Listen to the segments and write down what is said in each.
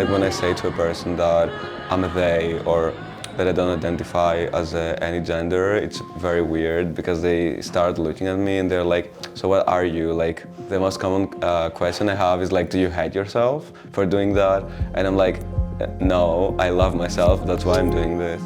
Like when I say to a person that I'm a they or that I don't identify as any gender, it's very weird because they start looking at me and they're like, so what are you? Like the most common question I have is like, do you hate yourself for doing that? And I'm like, no, I love myself, that's why I'm doing this.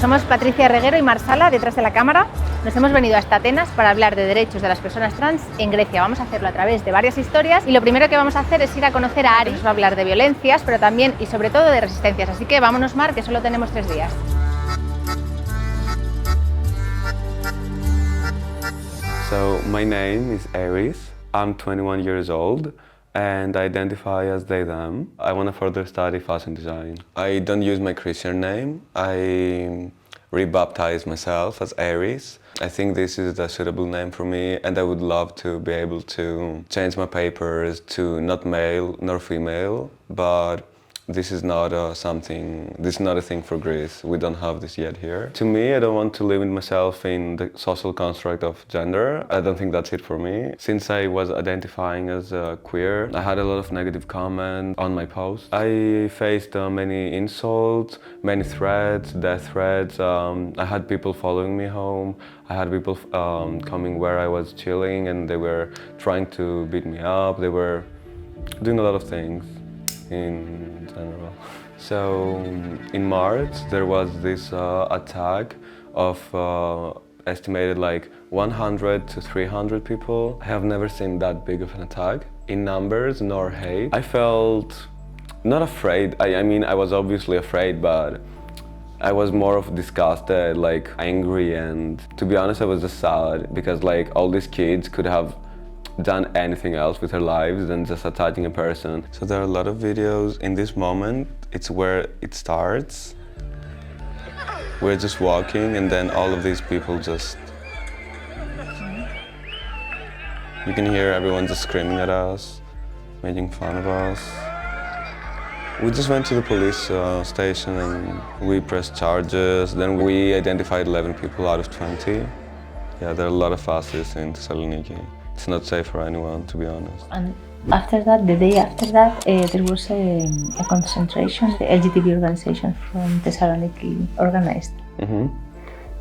Somos Patricia Reguero y Marsala, detrás de la cámara. Nos hemos venido hasta Atenas para hablar de derechos de las personas trans en Grecia. Vamos a hacerlo a través de varias historias y lo primero que vamos a hacer es ir a conocer a Aris. Nos va a hablar de violencias, pero también y sobre todo de resistencias. Así que vámonos, Mar, que solo tenemos 3 días. So my name is Aris. I'm 21 years old and I identify as they, them. I want to further study fashion design. I don't use my Christian name. I rebaptize myself as Aris. I think this is the suitable name for me and I would love to be able to change my papers to not male nor female, but this is not a thing for Greece. We don't have this yet here. To me, I don't want to limit myself in the social construct of gender. I don't think that's it for me. Since I was identifying as queer, I had a lot of negative comments on my posts. I faced many insults, many threats, death threats. I had people following me home. I had people coming where I was chilling and they were trying to beat me up. They were doing a lot of things in general. So in March there was this attack of estimated like 100 to 300 people. I have never seen that big of an attack in numbers nor hate. I felt not afraid. I mean I was obviously afraid, but I was more of disgusted, like angry, and to be honest I was just sad because like all these kids could have done anything else with their lives than just attacking a person. So there are a lot of videos. In this moment, it's where it starts. We're just walking and then all of these people just... You can hear everyone just screaming at us, making fun of us. We just went to the police station and we pressed charges. Then we identified 11 people out of 20. Yeah, there are a lot of fascists in Thessaloniki. It's not safe for anyone, to be honest. And after that, the day after that, there was a concentration. The LGBT organization from Thessaloniki organized.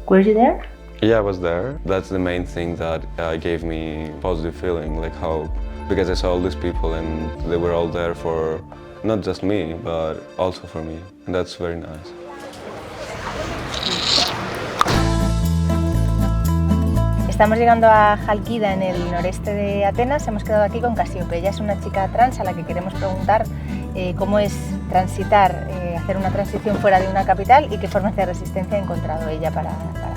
Were you there? Yeah, I was there. That's the main thing that gave me positive feeling, like hope. Because I saw all these people and they were all there for not just me, but also for me. And that's very nice. Estamos llegando a Chalkida, en el noreste de Atenas. Hemos quedado aquí con Cassiope. Ella es una chica trans a la que queremos preguntar cómo es transitar, hacer una transición fuera de una capital y qué formas de resistencia ha encontrado ella para hacer.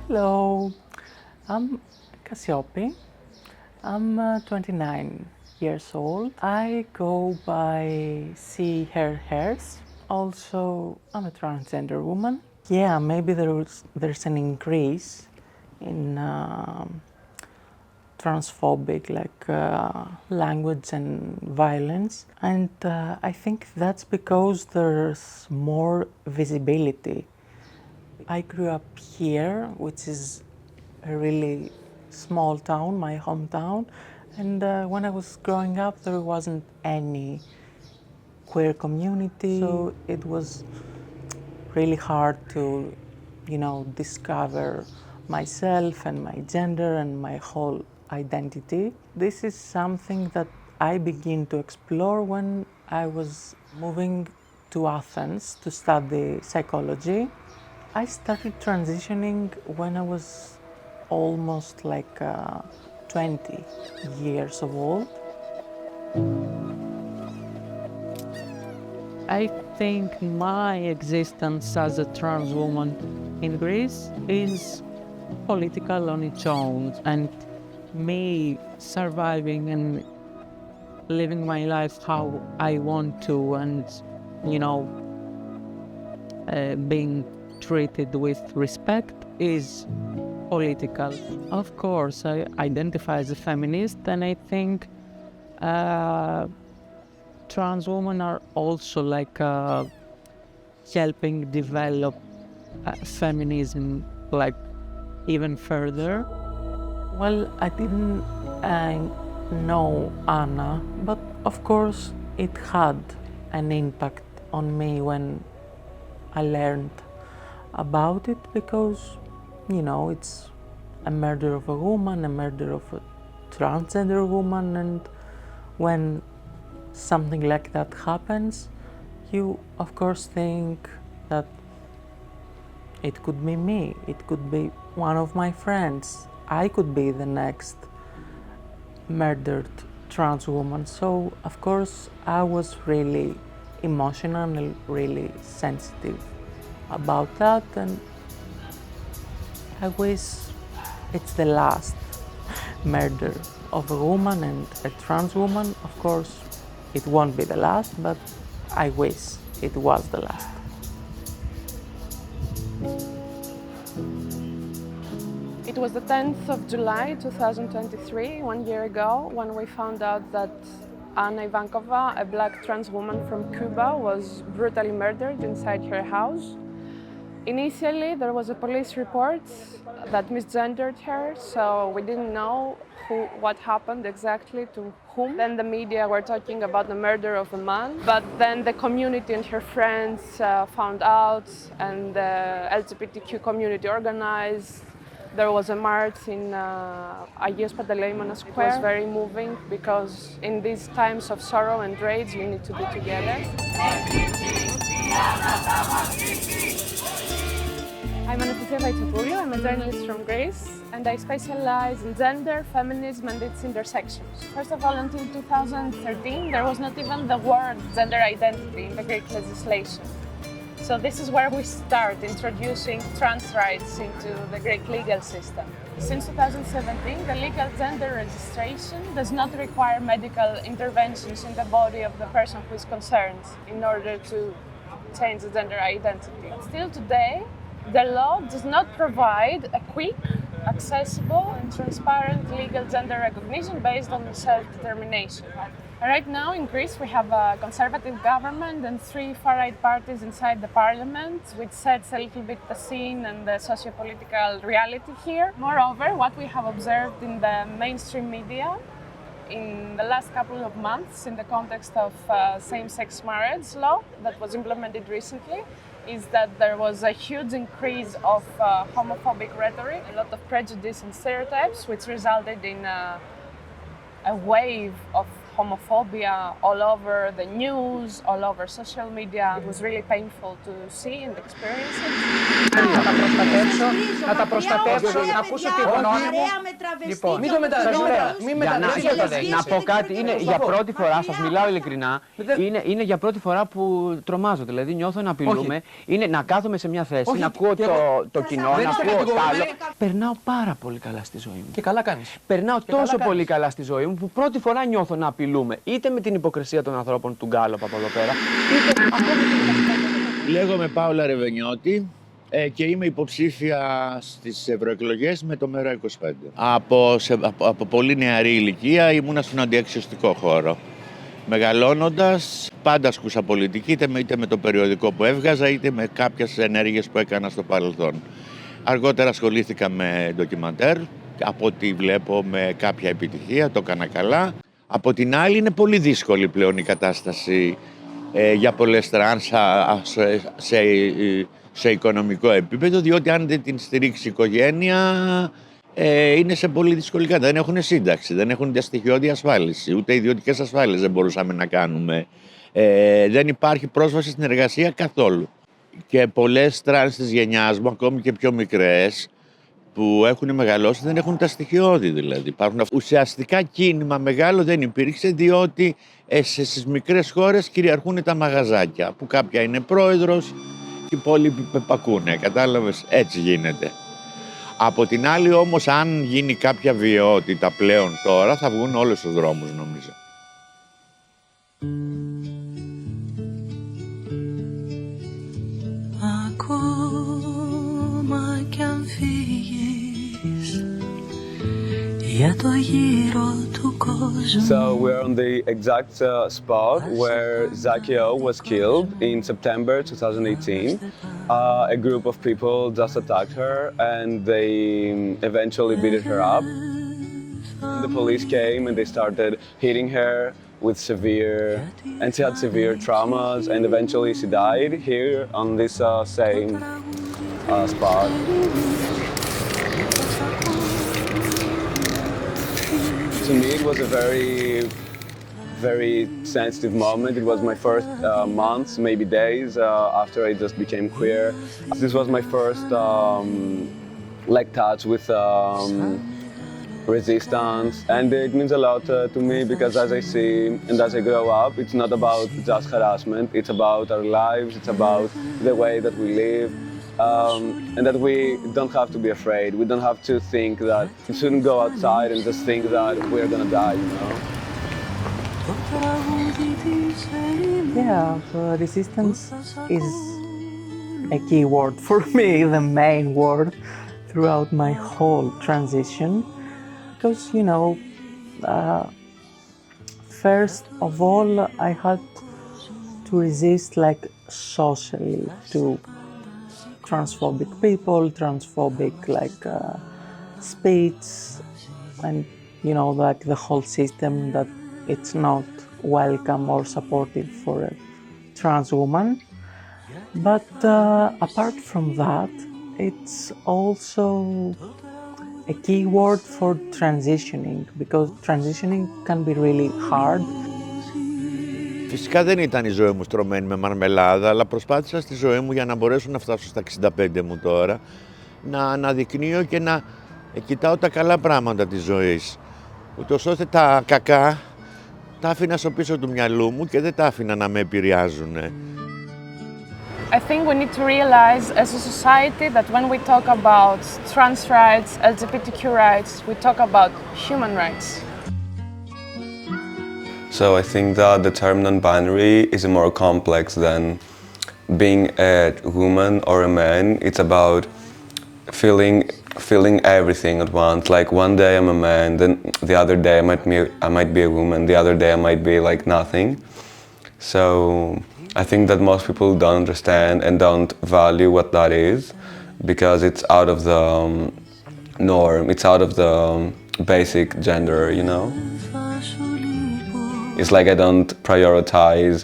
Hello, I'm Cassiope. I'm 29 years old. I go by C. Her Hairs. Also, I'm a transgender woman. Yeah, maybe there's an increase in transphobic language and violence, and I think that's because there's more visibility. I grew up here, which is a really small town, my hometown, and when I was growing up there wasn't any queer community, so it was really hard to, discover myself and my gender and my whole identity. This is something that I began to explore when I was moving to Athens to study psychology. I started transitioning when I was almost 20 years old. I think my existence as a trans woman in Greece is political on its own, and me surviving and living my life how I want to, and being treated with respect is political. Of course, I identify as a feminist, and I think trans women are also like helping develop feminism like even further. Well, I didn't know Anna, but of course it had an impact on me when I learned about it, because, you know, it's a murder of a woman, a murder of a transgender woman, and when something like that happens, you of course think that it could be me, it could be one of my friends, I could be the next murdered trans woman. So of course I was really emotional and really sensitive about that, and I wish it's the last murder of a woman and a trans woman. Of course it won't be the last, but I wish it was the last. It was the 10th of July 2023, 1 year ago, when we found out that Anna Ivankova, a black trans woman from Cuba, was brutally murdered inside her house. Initially, there was a police report that misgendered her, so we didn't know what happened exactly to whom. Then the media were talking about the murder of a man, but then the community and her friends found out, and the LGBTQ community organized. There was a march in Agios Panteleimonas Square. It was very moving, because in these times of sorrow and rage, you need to be together. I'm Anastasia Vaitsopoulou. I'm a journalist from Greece, and I specialize in gender, feminism, and its intersections. First of all, until 2013, there was not even the word gender identity in the Greek legislation. So this is where we start introducing trans rights into the Greek legal system. Since 2017, the legal gender registration does not require medical interventions in the body of the person who is concerned in order to change the gender identity. Still today, the law does not provide a quick, accessible, and transparent legal gender recognition based on self-determination. Right now in Greece we have a conservative government and 3 far-right parties inside the parliament, which sets a little bit the scene and the socio-political reality here. Moreover, what we have observed in the mainstream media in the last couple of months in the context of same-sex marriage law that was implemented recently is that there was a huge increase of homophobic rhetoric, a lot of prejudice and stereotypes, which resulted in a wave of homophobia all over the news, all over social media. It was really painful to see and experience it. Να τα προστατεύσω, να ακούσω τη γνώμη μου. Λοιπόν, μην το μεταδείξετε. Να πω κάτι, είναι για πρώτη φορά, σας μιλάω ειλικρινά, είναι για πρώτη φορά που τρομάζω, δηλαδή νιώθω να απειλούμε, είναι να κάθομαι σε μια θέση, να ακούω το κοινό, να ακούω το άλλο. Περνάω πάρα πολύ καλά στη ζωή μου. Και καλά κάνεις. Περνάω τόσο πολύ καλά στη ζωή μου που πρώτη φορά νιώθω να απειλούμε, είτε με την υποκρισία των ανθρώπων του Γκάλοπ από εδώ πέρα, είτε ακόμα. Λέγομαι Πάολα Ρεβενιώτη και είμαι υποψήφια στις ευρωεκλογές με το ΜΕΡΑ25. Από πολύ νεαρή ηλικία ήμουνα στον αντιεξιωστικό χώρο. Μεγαλώνοντας, πάντα ασκούσα πολιτική, είτε με το περιοδικό που έβγαζα, είτε με κάποιες ενέργειες που έκανα στο παρελθόν. Αργότερα ασχολήθηκα με ντοκιμαντέρ, από ό,τι βλέπω με κάποια επιτυχία, το έκανα καλά. Από την άλλη, είναι πολύ δύσκολη πλέον η κατάσταση για πολλές τρανς σε οικονομικό επίπεδο, διότι αν δεν την στηρίξει η οικογένεια, είναι σε πολύ δύσκολη κατάσταση. Δεν έχουν σύνταξη, δεν έχουν στοιχειώδη ασφάλιση, ούτε ιδιωτικές ασφάλειες δεν μπορούσαμε να κάνουμε. Δεν υπάρχει πρόσβαση στην εργασία καθόλου. Και πολλές τρανς της γενιάς μου, ακόμη και πιο μικρές, που έχουν μεγαλώσει, δεν έχουν τα στοιχειώδη δηλαδή. Υπάρχουν ουσιαστικά κίνημα μεγάλο δεν υπήρξε, διότι στις μικρές χώρες κυριαρχούν τα μαγαζάκια, που κάποια είναι πρόεδρος και οι υπόλοιποι πεπακούνε, κατάλαβες, έτσι γίνεται. Από την άλλη όμως, αν γίνει κάποια βιαιότητα πλέον τώρα, θα βγουν όλους τους δρόμους νομίζω. So we're on the exact spot where Zakio was killed in September 2018. A group of people just attacked her and they eventually beat her up. The police came and they started hitting her with and she had severe traumas, and eventually she died here on this same spot. To me, it was a very sensitive moment. It was my first months, maybe days, after I just became queer. This was my first touch with resistance, and it means a lot to me because as I see and as I grow up, it's not about just harassment, it's about our lives, it's about the way that we live, and that we don't have to be afraid. We don't have to think that we shouldn't go outside and just think that we're gonna die, you know? Yeah, resistance is a key word for me, the main word throughout my whole transition. Because, you know, first of all, I had to resist socially to transphobic people, transphobic speech, and the whole system that it's not welcome or supportive for a trans woman. But apart from that, it's also a key word for transitioning, because transitioning can be really hard. Φυσικά δεν ήταν η ζωή μου στρωμένη με μαρμελάδα, αλλά προσπάθησα στη ζωή μου για να μπορέσω να φτάσω στα 65 μου τώρα, να αναδεικνύω και να κοιτάω τα καλά πράγματα της ζωής, ούτως ώστε τα κακά τα άφηνα στο πίσω του μυαλού μου και δεν τα άφηνα να με επηρεάζουν. I think we need to realize as a society that when we talk about trans rights, LGBTQ rights, we talk about human rights. So I think that the term non-binary is more complex than being a woman or a man. It's about feeling everything at once. Like one day I'm a man, then the other day I might be a woman, the other day I might be like nothing. So I think that most people don't understand and don't value what that is, because it's out of the norm, it's out of the basic gender, you know? It's like I don't prioritize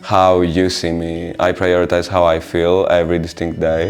how you see me, I prioritize how I feel every distinct day.